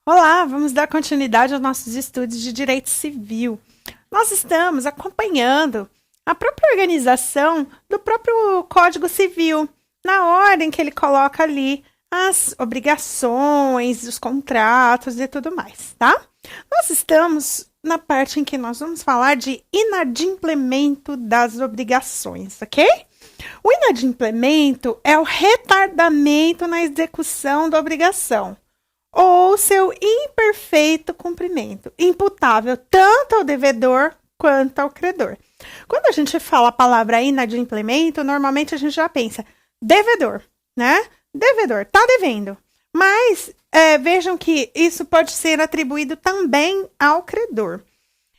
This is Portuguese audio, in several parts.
Olá, vamos dar continuidade aos nossos estudos de direito civil. Nós estamos acompanhando a própria organização do próprio Código Civil, na ordem que ele coloca ali as obrigações, os contratos e tudo mais, tá? Nós estamos na parte em que nós vamos falar de inadimplemento das obrigações, ok? O inadimplemento é o retardamento na execução da obrigação ou seu imperfeito cumprimento, imputável tanto ao devedor quanto ao credor. Quando a gente fala a palavra inadimplemento, normalmente a gente já pensa devedor, né? Devedor, tá devendo. Mas vejam que isso pode ser atribuído também ao credor.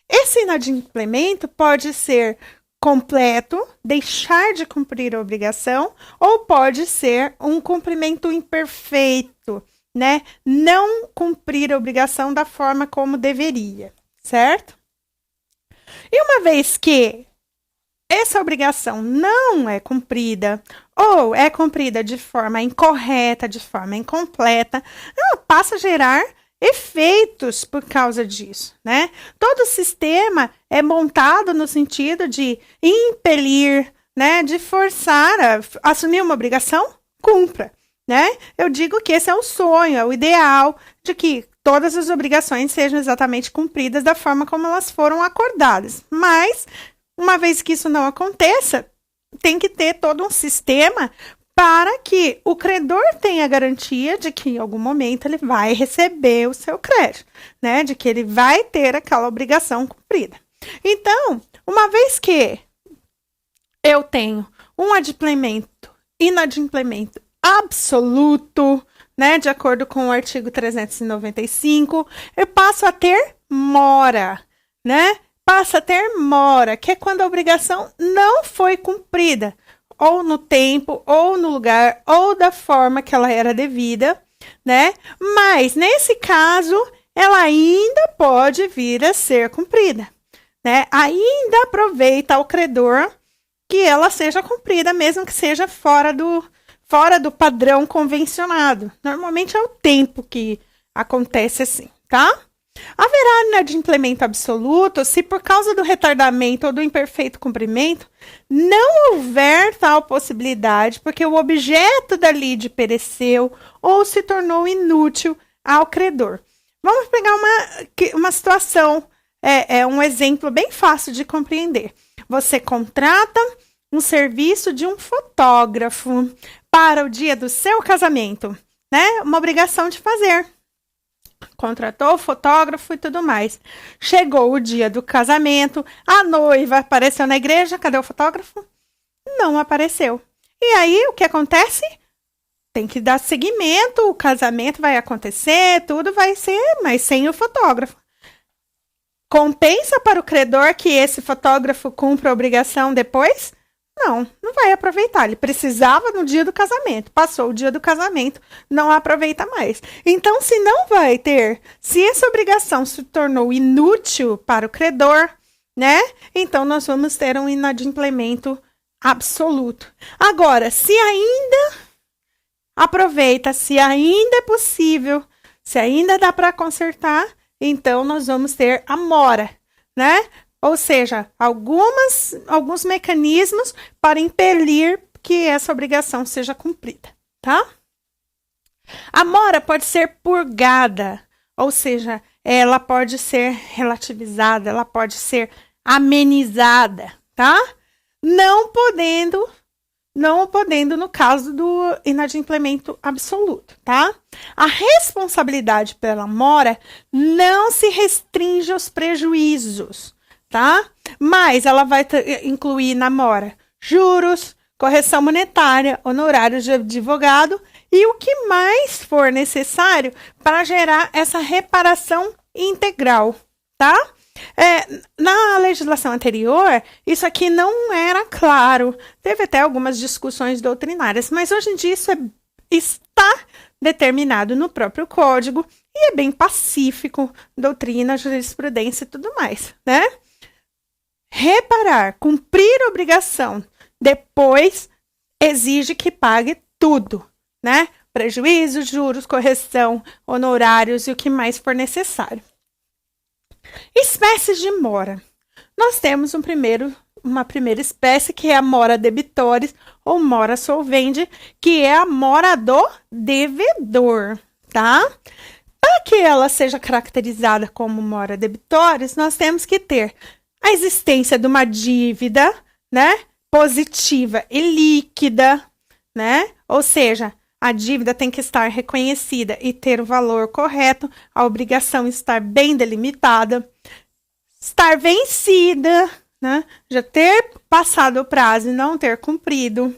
Esse inadimplemento pode ser completo, deixar de cumprir a obrigação, ou pode ser um cumprimento imperfeito, né? Não cumprir a obrigação da forma como deveria, certo? E uma vez que essa obrigação não é cumprida, ou é cumprida de forma incorreta, de forma incompleta, ela passa a gerar efeitos por causa disso, né? Todo o sistema é montado no sentido de impelir, né? De forçar a assumir uma obrigação, cumpra, né? Eu digo que esse é o sonho, é o ideal de que todas as obrigações sejam exatamente cumpridas da forma como elas foram acordadas. Mas, uma vez que isso não aconteça, tem que ter todo um sistema para que o credor tenha a garantia de que em algum momento ele vai receber o seu crédito, né? De que ele vai ter aquela obrigação cumprida. Então, uma vez que eu tenho um inadimplemento absoluto, né? De acordo com o artigo 395, eu passo a ter mora, né? Passa a ter mora, que é quando a obrigação não foi cumprida, ou no tempo, ou no lugar, ou da forma que ela era devida, né? Mas, nesse caso, ela ainda pode vir a ser cumprida, né? Ainda aproveita ao credor que ela seja cumprida, mesmo que seja fora do padrão convencionado. Normalmente é o tempo que acontece assim, tá? Haverá inadimplemento absoluto se, por causa do retardamento ou do imperfeito cumprimento, não houver tal possibilidade, porque o objeto da lide pereceu ou se tornou inútil ao credor. Vamos pegar uma situação, um exemplo bem fácil de compreender. Você contrata um serviço de um fotógrafo para o dia do seu casamento, né? Uma obrigação de fazer. Contratou o fotógrafo e tudo mais. Chegou o dia do casamento, a noiva apareceu na igreja, cadê o fotógrafo? Não apareceu. E aí, o que acontece? Tem que dar seguimento, o casamento vai acontecer, tudo vai ser, mas sem o fotógrafo. Compensa para o credor que esse fotógrafo cumpra a obrigação depois? Não vai aproveitar. Ele precisava no dia do casamento. Passou o dia do casamento, não aproveita mais. Então, se essa obrigação se tornou inútil para o credor, né? Então, nós vamos ter um inadimplemento absoluto. Agora, se ainda aproveita, se ainda é possível, se ainda dá para consertar, então nós vamos ter a mora, né? Ou seja, alguns mecanismos para impelir que essa obrigação seja cumprida, tá? A mora pode ser purgada, ou seja, ela pode ser relativizada, ela pode ser amenizada, tá? Não podendo no caso do inadimplemento absoluto, tá? A responsabilidade pela mora não se restringe aos prejuízos, tá? Mas ela vai incluir na mora juros, correção monetária, honorários de advogado e o que mais for necessário para gerar essa reparação integral, tá? Na legislação anterior, isso aqui não era claro. Teve até algumas discussões doutrinárias, mas hoje em dia isso está determinado no próprio código e é bem pacífico, doutrina, jurisprudência e tudo mais, né? Reparar, cumprir a obrigação, depois exige que pague tudo, né? prejuízos, juros, correção, honorários e o que mais for necessário. Espécies de mora. Nós temos uma primeira espécie, que é a mora debitores ou mora solvente, que é a mora do devedor, tá? Para que ela seja caracterizada como mora debitores, nós temos que ter a existência de uma dívida, né, positiva e líquida, né? Ou seja, a dívida tem que estar reconhecida e ter o valor correto, a obrigação estar bem delimitada, estar vencida, né? Já ter passado o prazo e não ter cumprido.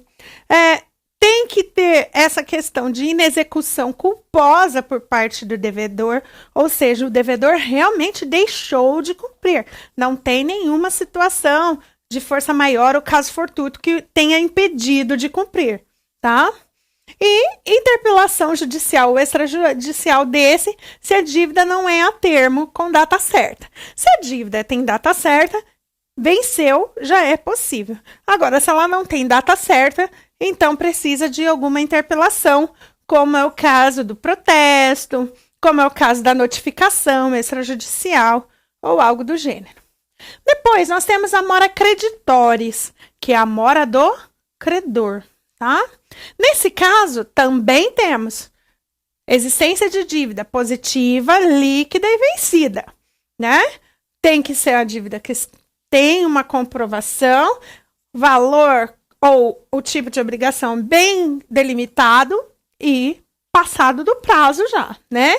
Tem que ter essa questão de inexecução culposa por parte do devedor, ou seja, o devedor realmente deixou de cumprir. Não tem nenhuma situação de força maior ou caso fortuito que tenha impedido de cumprir, tá? E interpelação judicial ou extrajudicial se a dívida não é a termo com data certa. Se a dívida tem data certa, venceu, já é possível. Agora, se ela não tem data certa, então precisa de alguma interpelação, como é o caso do protesto, como é o caso da notificação extrajudicial ou algo do gênero. Depois, nós temos a mora creditores, que é a mora do credor, tá? Nesse caso, também temos existência de dívida positiva, líquida e vencida, né? Tem que ser a dívida que tem uma comprovação, valor ou o tipo de obrigação bem delimitado e passado do prazo já, né?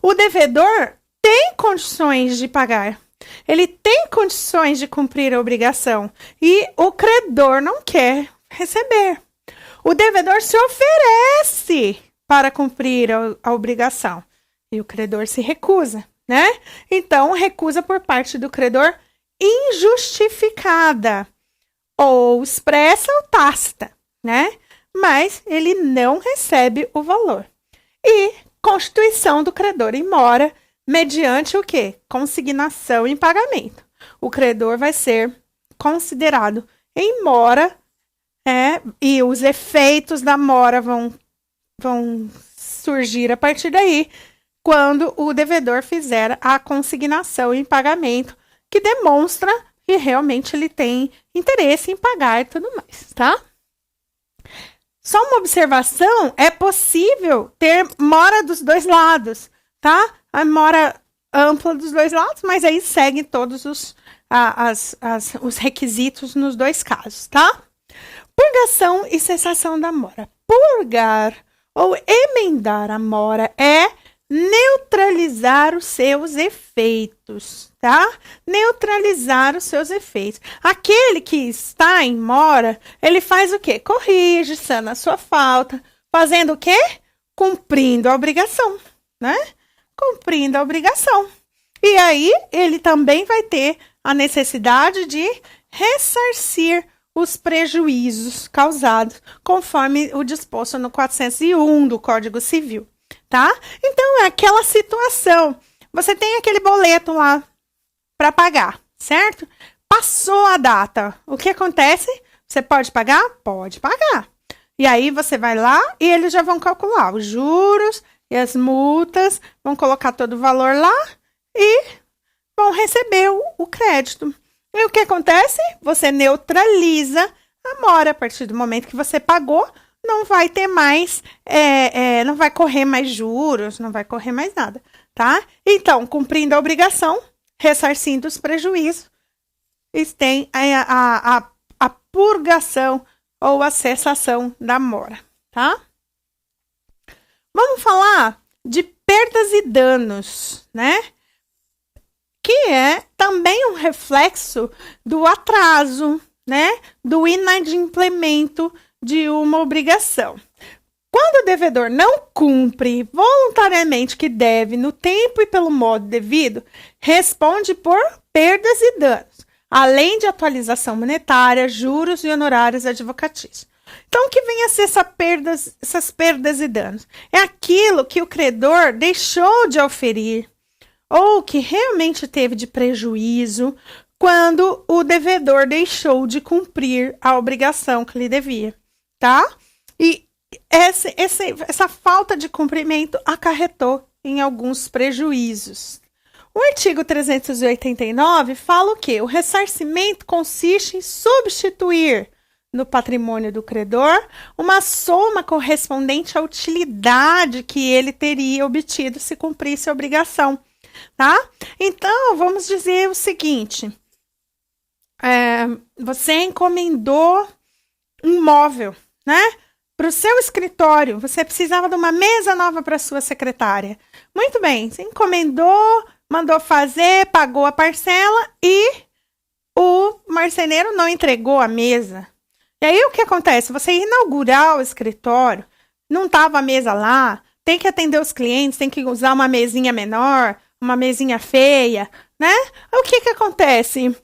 O devedor tem condições de pagar, ele tem condições de cumprir a obrigação e o credor não quer receber. O devedor se oferece para cumprir a obrigação e o credor se recusa, né? Então, recusa por parte do credor injustificada, ou expressa ou tácita, né? Mas ele não recebe o valor. E constituição do credor em mora, mediante o quê? Consignação em pagamento. O credor vai ser considerado em mora, e os efeitos da mora vão surgir a partir daí, quando o devedor fizer a consignação em pagamento, que demonstra que realmente ele tem interesse em pagar e tudo mais, tá? Só uma observação, é possível ter mora dos dois lados, tá? A mora ampla dos dois lados, mas aí segue todos os requisitos nos dois casos, tá? Purgação e cessação da mora. Purgar ou emendar a mora é neutralizar os seus efeitos, tá? Neutralizar os seus efeitos. Aquele que está em mora, ele faz o quê? Corrige, sana a sua falta, fazendo o quê? Cumprindo a obrigação, né? Cumprindo a obrigação. E aí, ele também vai ter a necessidade de ressarcir os prejuízos causados, conforme o disposto no 401 do Código Civil, tá? Então, é aquela situação. Você tem aquele boleto lá para pagar, certo? Passou a data. O que acontece? Você pode pagar? Pode pagar. E aí, você vai lá e eles já vão calcular os juros e as multas, vão colocar todo o valor lá e vão receber o crédito. E o que acontece? Você neutraliza a mora. A partir do momento que você pagou, não vai ter mais, não vai correr mais juros, não vai correr mais nada, tá? Então, cumprindo a obrigação, ressarcindo os prejuízos, tem a purgação ou a cessação da mora, tá? Vamos falar de perdas e danos, né? Que é também um reflexo do atraso, né? Do inadimplemento de uma obrigação. Quando o devedor não cumpre voluntariamente o que deve no tempo e pelo modo devido, responde por perdas e danos, além de atualização monetária, juros e honorários advocatícios. Então, o que vem a ser essas perdas e danos? É aquilo que o credor deixou de oferir, ou que realmente teve de prejuízo quando o devedor deixou de cumprir a obrigação que lhe devia, tá? E essa falta de cumprimento acarretou em alguns prejuízos. O artigo 389 fala o quê? O ressarcimento consiste em substituir no patrimônio do credor uma soma correspondente à utilidade que ele teria obtido se cumprisse a obrigação, tá? Então, vamos dizer o seguinte, você encomendou um móvel, né? Para o seu escritório, você precisava de uma mesa nova para sua secretária. Muito bem, você encomendou, mandou fazer, pagou a parcela e o marceneiro não entregou a mesa. E aí o que acontece? Você inaugurar o escritório, não estava a mesa lá, tem que atender os clientes, tem que usar uma mesinha menor, uma mesinha feia, né? O que acontece?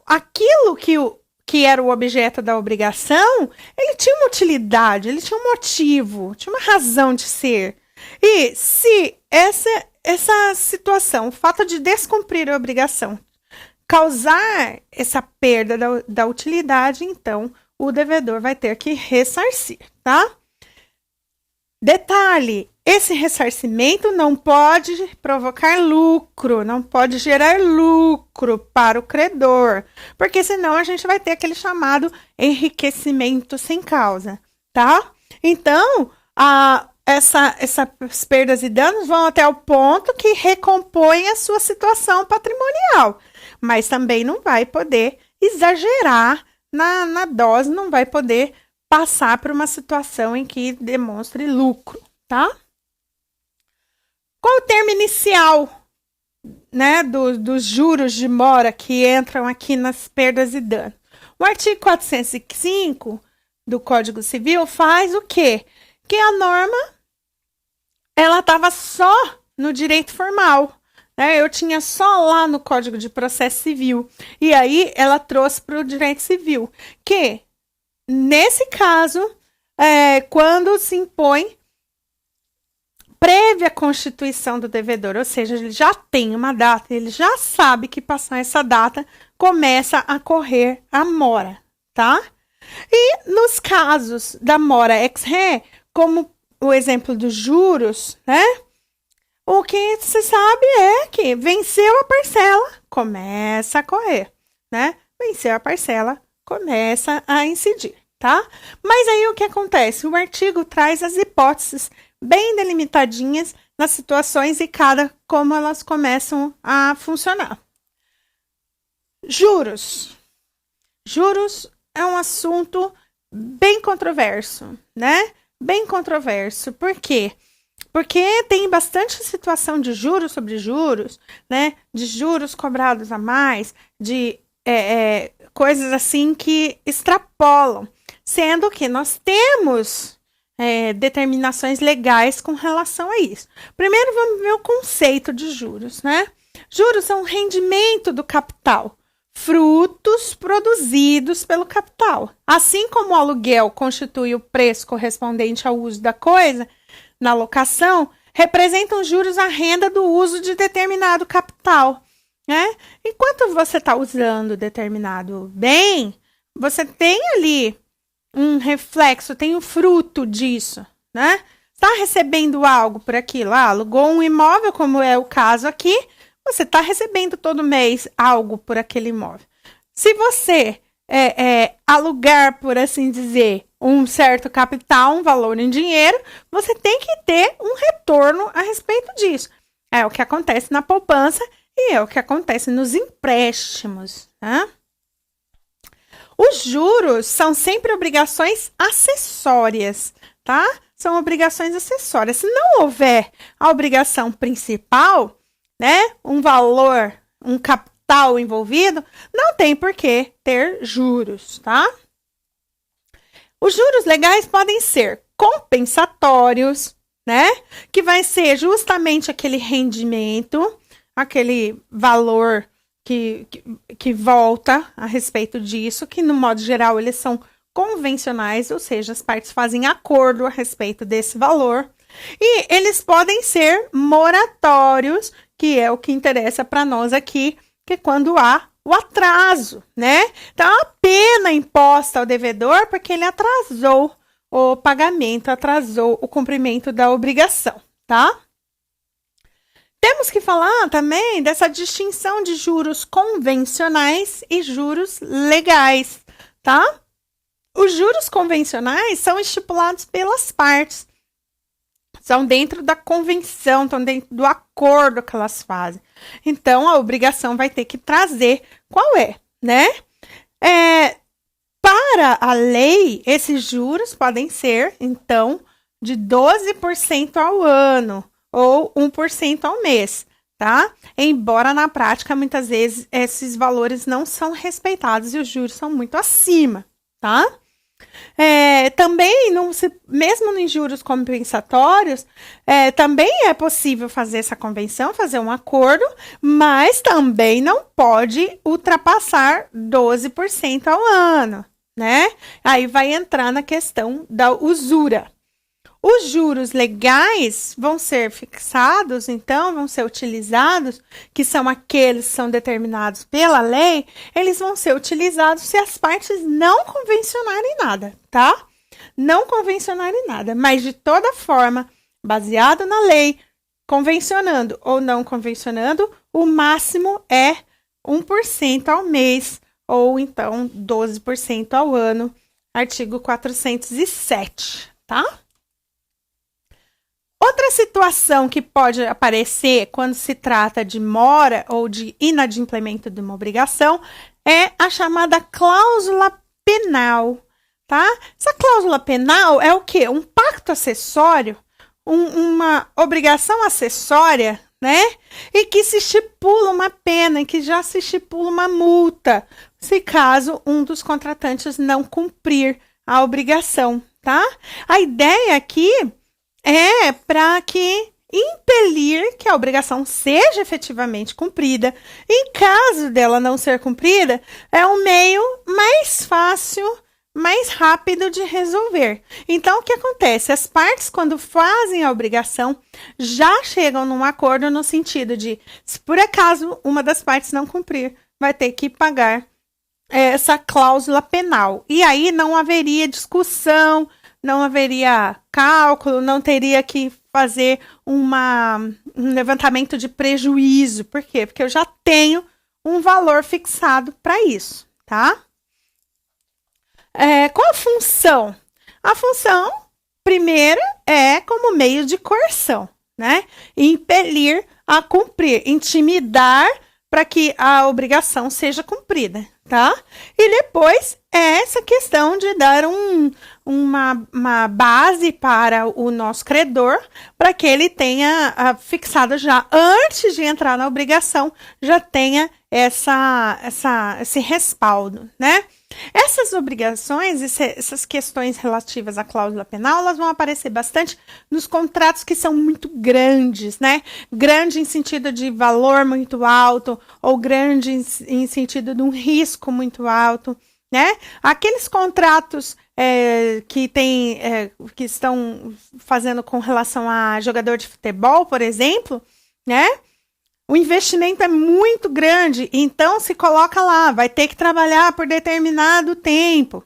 Aquilo que era o objeto da obrigação, ele tinha uma utilidade, ele tinha um motivo, tinha uma razão de ser. E se essa situação, o fato de descumprir a obrigação, causar essa perda da utilidade, então o devedor vai ter que ressarcir, tá? Detalhe, esse ressarcimento não pode provocar lucro, não pode gerar lucro para o credor, porque senão a gente vai ter aquele chamado enriquecimento sem causa, tá? Então, essas perdas e danos vão até o ponto que recompõe a sua situação patrimonial, mas também não vai poder exagerar na dose, não vai poder passar por uma situação em que demonstre lucro, tá? Qual o termo inicial, né, dos juros de mora que entram aqui nas perdas e danos? O artigo 405 do Código Civil faz o quê? Que a norma, ela estava só no direito formal, né? Eu tinha só lá no Código de Processo Civil. E aí ela trouxe para o direito civil, que nesse caso, quando se impõe prévia constituição do devedor, ou seja, ele já tem uma data, ele já sabe que passar essa data começa a correr a mora, tá? E nos casos da mora ex re, como o exemplo dos juros, né? O que se sabe é que venceu a parcela, começa a correr, né? Venceu a parcela, começa a incidir, tá? Mas aí o que acontece? O artigo traz as hipóteses bem delimitadinhas nas situações e como elas começam a funcionar. Juros. Juros é um assunto bem controverso, né? Bem controverso. Por quê? Porque tem bastante situação de juros sobre juros, né? De juros cobrados a mais, de coisas assim que extrapolam. Sendo que nós temos determinações legais com relação a isso. Primeiro vamos ver o conceito de juros, né? Juros são rendimento do capital, frutos produzidos pelo capital. Assim como o aluguel constitui o preço correspondente ao uso da coisa, na locação, representam juros a renda do uso de determinado capital, né? Enquanto você está usando determinado bem, você tem ali um reflexo, tem um fruto disso, né? Está recebendo algo por aquilo, alugou um imóvel, como é o caso aqui, você está recebendo todo mês algo por aquele imóvel. Se você alugar, por assim dizer, um certo capital, um valor em dinheiro, você tem que ter um retorno a respeito disso. É o que acontece na poupança e é o que acontece nos empréstimos, né? Os juros são sempre obrigações acessórias, tá? São obrigações acessórias. Se não houver a obrigação principal, né, um valor, um capital envolvido, não tem por que ter juros, tá? Os juros legais podem ser compensatórios, né, que vai ser justamente aquele rendimento, aquele valor que volta a respeito disso, que no modo geral eles são convencionais, ou seja, as partes fazem acordo a respeito desse valor, e eles podem ser moratórios, que é o que interessa para nós aqui, que é quando há o atraso, né? Então, a pena imposta ao devedor porque ele atrasou o pagamento atrasou o cumprimento da obrigação, tá? Temos que falar também dessa distinção de juros convencionais e juros legais, tá? Os juros convencionais são estipulados pelas partes, são dentro da convenção, estão dentro do acordo que elas fazem. Então, a obrigação vai ter que trazer qual é, né? Para a lei, esses juros podem ser, então, de 12% ao ano ou 1% ao mês, tá? Embora na prática, muitas vezes, esses valores não são respeitados e os juros são muito acima, tá? Também, mesmo em juros compensatórios, também é possível fazer essa convenção, fazer um acordo, mas também não pode ultrapassar 12% ao ano, né? Aí vai entrar na questão da usura. Os juros legais vão ser fixados, então, vão ser utilizados, que são aqueles que são determinados pela lei, eles vão ser utilizados se as partes não convencionarem nada, tá? Não convencionarem nada, mas de toda forma, baseado na lei, convencionando ou não convencionando, o máximo é 1% ao mês, ou então 12% ao ano, artigo 407, tá? Outra situação que pode aparecer quando se trata de mora ou de inadimplemento de uma obrigação é a chamada cláusula penal, tá? Essa cláusula penal é o quê? Um pacto acessório, uma obrigação acessória, né? E que se estipula uma pena, e que já se estipula uma multa, se caso um dos contratantes não cumprir a obrigação, tá? A ideia aqui é para que impelir que a obrigação seja efetivamente cumprida. Em caso dela não ser cumprida, é um meio mais fácil, mais rápido de resolver. Então, o que acontece? As partes, quando fazem a obrigação, já chegam num acordo no sentido de, se por acaso uma das partes não cumprir, vai ter que pagar essa cláusula penal. E aí não haveria discussão, não haveria cálculo, não teria que fazer um levantamento de prejuízo. Por quê? Porque eu já tenho um valor fixado para isso, tá? Qual a função? A função, primeira, é como meio de coerção, né? Impelir a cumprir, intimidar para que a obrigação seja cumprida, tá? E depois é essa questão de dar uma base para o nosso credor, para que ele tenha fixado já, antes de entrar na obrigação, já tenha esse respaldo, né? Essas obrigações, essas questões relativas à cláusula penal, elas vão aparecer bastante nos contratos que são muito grandes, né? Grande em sentido de valor muito alto, ou grande em sentido de um risco muito alto, né? Aqueles contratos que estão fazendo com relação a jogador de futebol, por exemplo, né? O investimento é muito grande, então se coloca lá, vai ter que trabalhar por determinado tempo.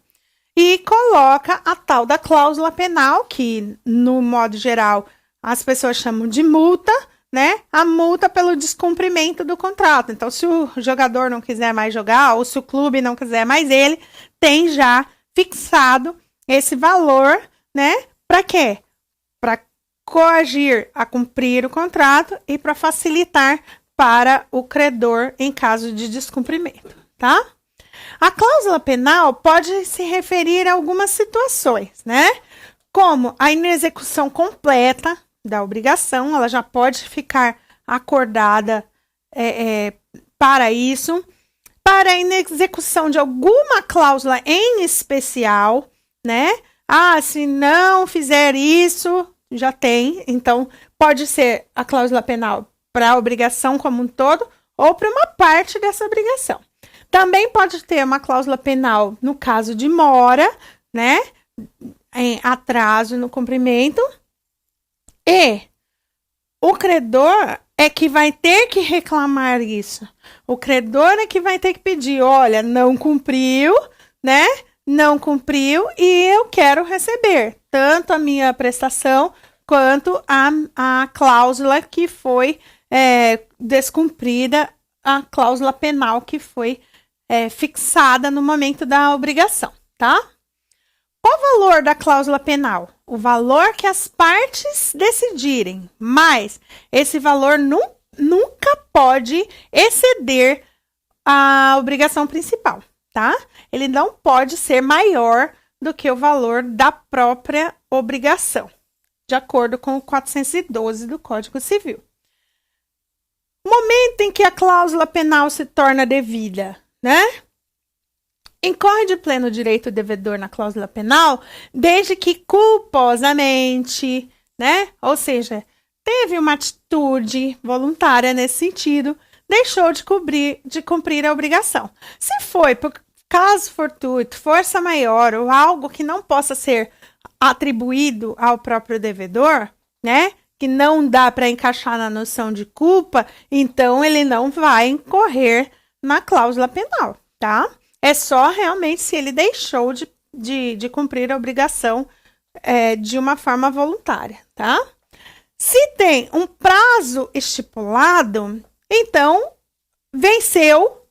E coloca a tal da cláusula penal, que no modo geral as pessoas chamam de multa, né? A multa pelo descumprimento do contrato. Então, se o jogador não quiser mais jogar, ou se o clube não quiser mais ele, tem já fixado esse valor, né? Para quê? Para coagir a cumprir o contrato e para facilitar para o credor em caso de descumprimento, tá? A cláusula penal pode se referir a algumas situações, né? Como a inexecução completa da obrigação, ela já pode ficar acordada para isso. Para a inexecução de alguma cláusula em especial, né? Se não fizer isso, já tem. Então, pode ser a cláusula penal para a obrigação como um todo ou para uma parte dessa obrigação. Também pode ter uma cláusula penal no caso de mora, né? Em atraso no cumprimento. E o credor é que vai ter que reclamar isso. O credor é que vai ter que pedir, olha, não cumpriu, né? não cumpriu e eu quero receber tanto a minha prestação quanto a cláusula que foi descumprida, a cláusula penal que foi fixada no momento da obrigação, tá? Qual o valor da cláusula penal? O valor que as partes decidirem, mas esse valor nunca pode exceder a obrigação principal, tá? Ele não pode ser maior do que o valor da própria obrigação, de acordo com o 412 do Código Civil. O momento em que a cláusula penal se torna devida, né? Incorre de pleno direito o devedor na cláusula penal, desde que culposamente, né? Ou seja, teve uma atitude voluntária nesse sentido, deixou de cumprir a obrigação. Se foi por caso fortuito, força maior ou algo que não possa ser atribuído ao próprio devedor, né? Que não dá para encaixar na noção de culpa, então ele não vai incorrer na cláusula penal, tá? É só realmente se ele deixou de cumprir a obrigação de uma forma voluntária, tá? Se tem um prazo estipulado, então venceu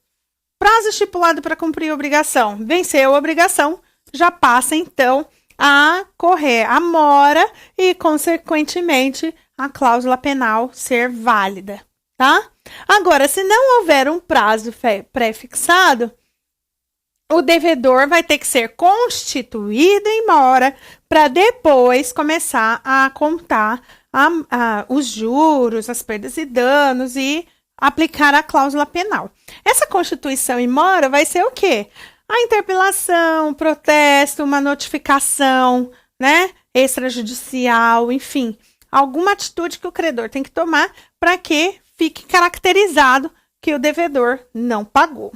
prazo estipulado para cumprir a obrigação. Venceu a obrigação, já passa então a correr a mora e, consequentemente, a cláusula penal ser válida, tá? Agora, se não houver um prazo pré-fixado, o devedor vai ter que ser constituído em mora para depois começar a contar os juros, as perdas e danos e aplicar a cláusula penal. Essa constituição em mora vai ser o quê? A interpelação, protesto, uma notificação, né, extrajudicial, enfim, alguma atitude que o credor tem que tomar para que fique caracterizado que o devedor não pagou.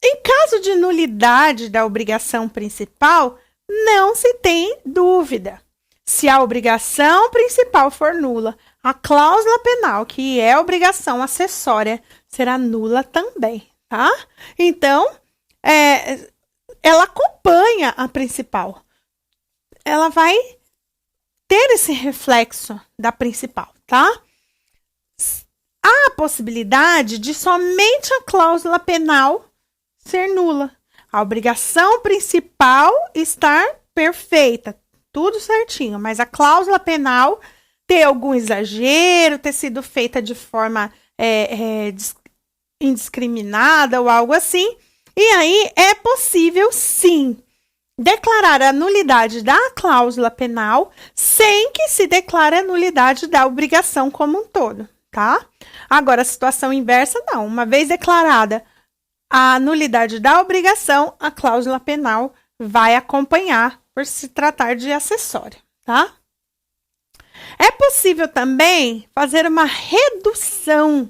Em caso de nulidade da obrigação principal, não se tem dúvida. Se a obrigação principal for nula, a cláusula penal, que é obrigação acessória, será nula também. Tá? Então, ela acompanha a principal. Ela vai ter esse reflexo da principal, tá? Há a possibilidade de somente a cláusula penal ser nula. A obrigação principal estar perfeita, tudo certinho, mas a cláusula penal ter algum exagero, ter sido feita de forma indiscriminada ou algo assim, e aí é possível sim declarar a nulidade da cláusula penal sem que se declare a nulidade da obrigação como um todo, tá? Agora, a situação inversa não, uma vez declarada a nulidade da obrigação, a cláusula penal vai acompanhar por se tratar de acessória, tá? É possível também fazer uma redução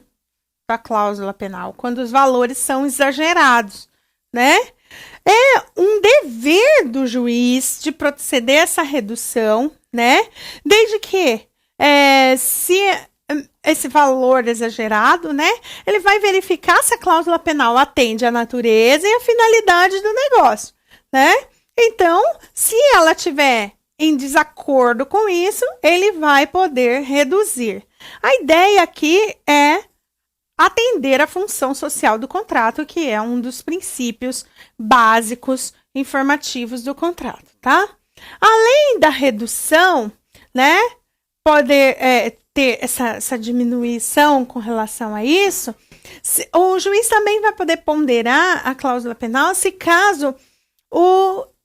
da cláusula penal, quando os valores são exagerados, né? É um dever do juiz de proceder a essa redução, né? Desde que, se esse valor exagerado, né? Ele vai verificar se a cláusula penal atende à natureza e à finalidade do negócio, né? Então, se ela tiver em desacordo com isso, ele vai poder reduzir. A ideia aqui é atender à função social do contrato, que é um dos princípios básicos informativos do contrato, tá? Além da redução, né, poder ter essa diminuição com relação a isso, o juiz também vai poder ponderar a cláusula penal se caso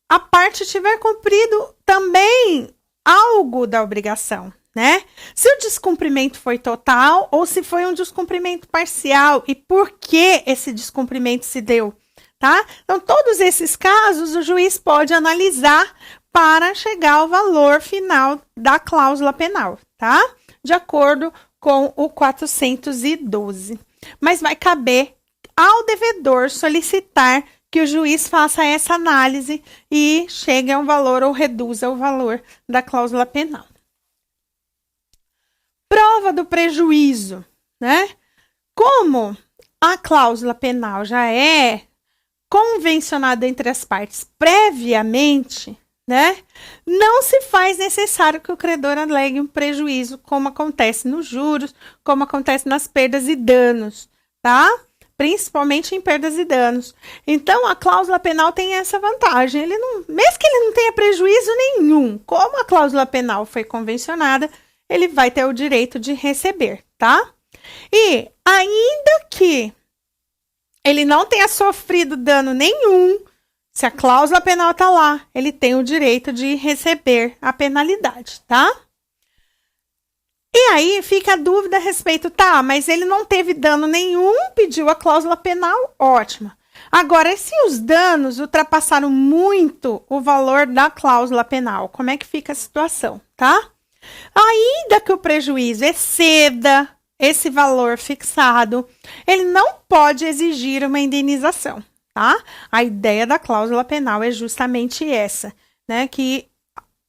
a parte tiver cumprido também algo da obrigação, né? Se o descumprimento foi total ou se foi um descumprimento parcial e por que esse descumprimento se deu, tá? Então, todos esses casos o juiz pode analisar para chegar ao valor final da cláusula penal, tá? De acordo com o 412. Mas vai caber ao devedor solicitar que o juiz faça essa análise e chegue a um valor ou reduza o valor da cláusula penal. Prova do prejuízo, né? Como a cláusula penal já é convencionado entre as partes previamente, né, não se faz necessário que o credor alegue um prejuízo, como acontece nos juros, como acontece nas perdas e danos, tá? Principalmente em perdas e danos. Então, a cláusula penal tem essa vantagem. Ele não, mesmo que ele não tenha prejuízo nenhum, como a cláusula penal foi convencionada, ele vai ter o direito de receber, tá? E ainda que ele não tenha sofrido dano nenhum, se a cláusula penal está lá, ele tem o direito de receber a penalidade, tá? E aí fica a dúvida a respeito, tá, mas ele não teve dano nenhum, pediu a cláusula penal, ótimo. Agora, se os danos ultrapassaram muito o valor da cláusula penal, como é que fica a situação, tá? Ainda que o prejuízo exceda esse valor fixado, ele não pode exigir uma indenização, tá? A ideia da cláusula penal é justamente essa, né? Que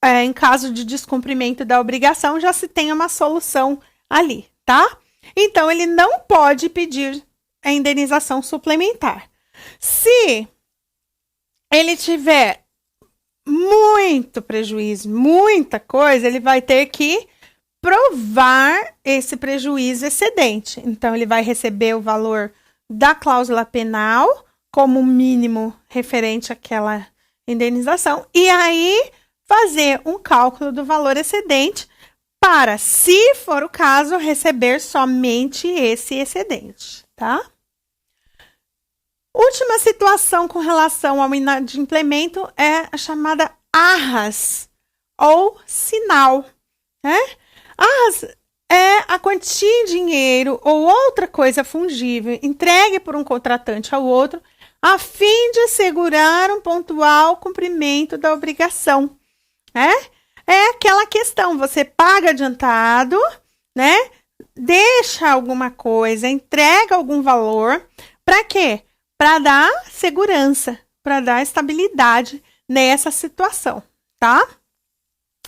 em caso de descumprimento da obrigação já se tem uma solução ali, tá? Então, ele não pode pedir a indenização suplementar. Se ele tiver muito prejuízo, muita coisa, ele vai ter que provar esse prejuízo excedente. Então, ele vai receber o valor da cláusula penal como mínimo referente àquela indenização e aí fazer um cálculo do valor excedente para, se for o caso, receber somente esse excedente, tá? Última situação com relação ao inadimplemento é a chamada arras ou sinal, né? Arras é a quantia em dinheiro ou outra coisa fungível entregue por um contratante ao outro a fim de assegurar um pontual cumprimento da obrigação, né? É aquela questão, você paga adiantado, né? Deixa alguma coisa, entrega algum valor, para quê? Para dar segurança, para dar estabilidade nessa situação, tá?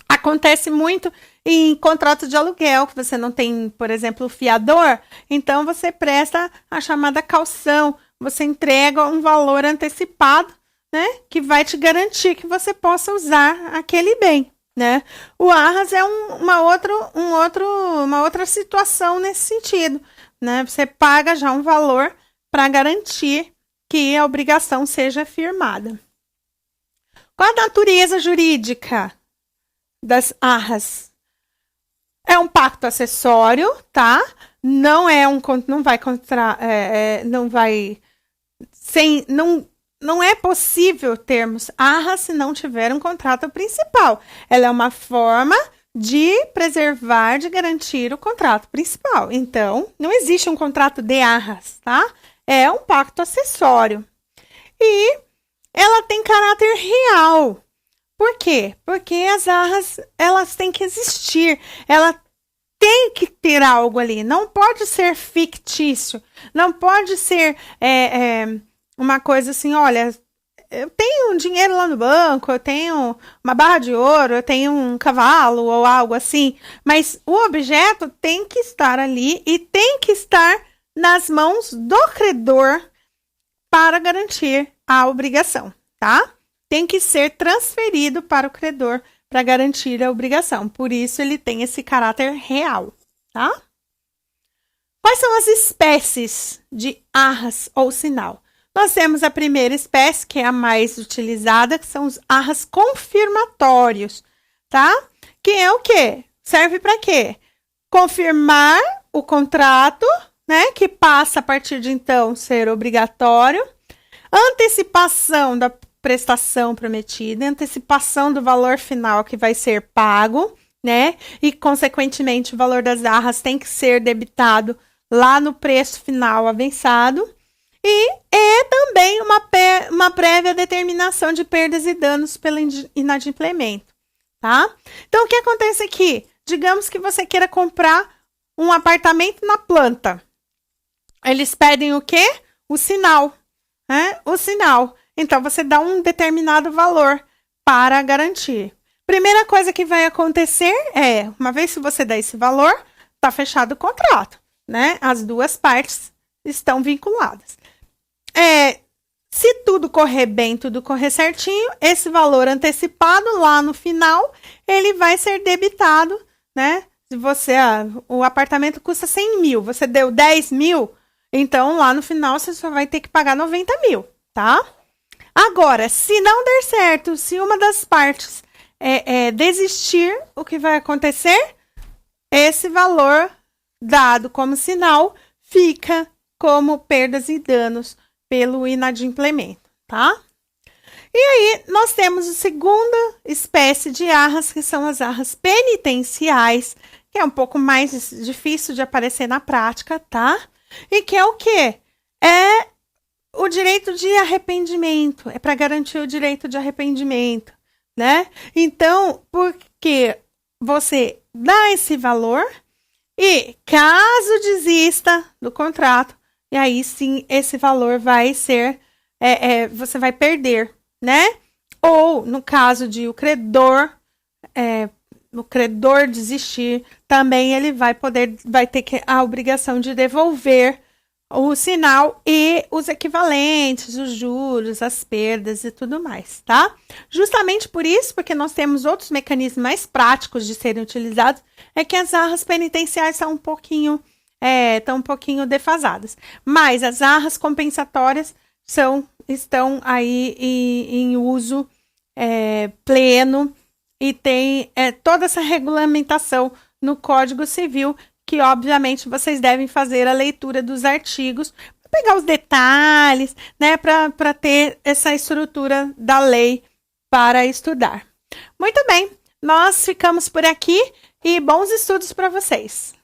Acontece muito em contrato de aluguel, que você não tem, por exemplo, o fiador, então você presta a chamada caução, você entrega um valor antecipado, né, que vai te garantir que você possa usar aquele bem, né? O arras é uma outra situação nesse sentido, né? Você paga já um valor para garantir que a obrigação seja firmada. Qual a natureza jurídica das arras? É um pacto acessório, tá? Não é possível termos arras se não tiver um contrato principal. Ela é uma forma de preservar, de garantir o contrato principal. Então, não existe um contrato de arras, tá? É um pacto acessório. E ela tem caráter real. Por quê? Porque as arras, elas têm que existir. Ela tem que ter algo ali. Não pode ser fictício. Não pode ser uma coisa assim, olha, eu tenho um dinheiro lá no banco, eu tenho uma barra de ouro, eu tenho um cavalo ou algo assim. Mas o objeto tem que estar ali e tem que estar nas mãos do credor para garantir a obrigação, tá? Tem que ser transferido para o credor para garantir a obrigação. Por isso, ele tem esse caráter real, tá? Quais são as espécies de arras ou sinal? Nós temos a primeira espécie, que é a mais utilizada, que são os arras confirmatórios, tá? Que é o quê? Serve para quê? Confirmar o contrato, né? Que passa a partir de então ser obrigatório. Antecipação da prestação prometida, antecipação do valor final que vai ser pago, né? E, consequentemente, o valor das arras tem que ser debitado lá no preço final avançado. E é também uma prévia determinação de perdas e danos pelo inadimplemento, tá? Então, o que acontece aqui? Digamos que você queira comprar um apartamento na planta. Eles pedem o quê? O sinal, né? O sinal. Então, você dá um determinado valor para garantir. Primeira coisa que vai acontecer é, uma vez que você dá esse valor, está fechado o contrato, né? As duas partes estão vinculadas. Se tudo correr bem, tudo correr certinho, esse valor antecipado lá no final, ele vai ser debitado, né? Se você, o apartamento custa 100 mil, você deu 10 mil, então lá no final você só vai ter que pagar 90 mil, tá? Agora, se não der certo, se uma das partes desistir, o que vai acontecer? Esse valor dado como sinal fica como perdas e danos pelo inadimplemento, tá? E aí, nós temos a segunda espécie de arras, que são as arras penitenciais, que é um pouco mais difícil de aparecer na prática, tá? E que é o quê? É o direito de arrependimento, é para garantir o direito de arrependimento, né? Então, porque você dá esse valor e caso desista do contrato, e aí sim esse valor vai ser, você vai perder, né? Ou no caso de o credor desistir, também ele vai ter a obrigação de devolver o sinal e os equivalentes, os juros, as perdas e tudo mais, tá? Justamente por isso, porque nós temos outros mecanismos mais práticos de serem utilizados, é que as arras penitenciais são estão um pouquinho defasadas. Mas as arras compensatórias estão aí em uso pleno e tem toda essa regulamentação no Código Civil, que obviamente vocês devem fazer a leitura dos artigos, para pegar os detalhes, né, para ter essa estrutura da lei para estudar. Muito bem, nós ficamos por aqui e bons estudos para vocês.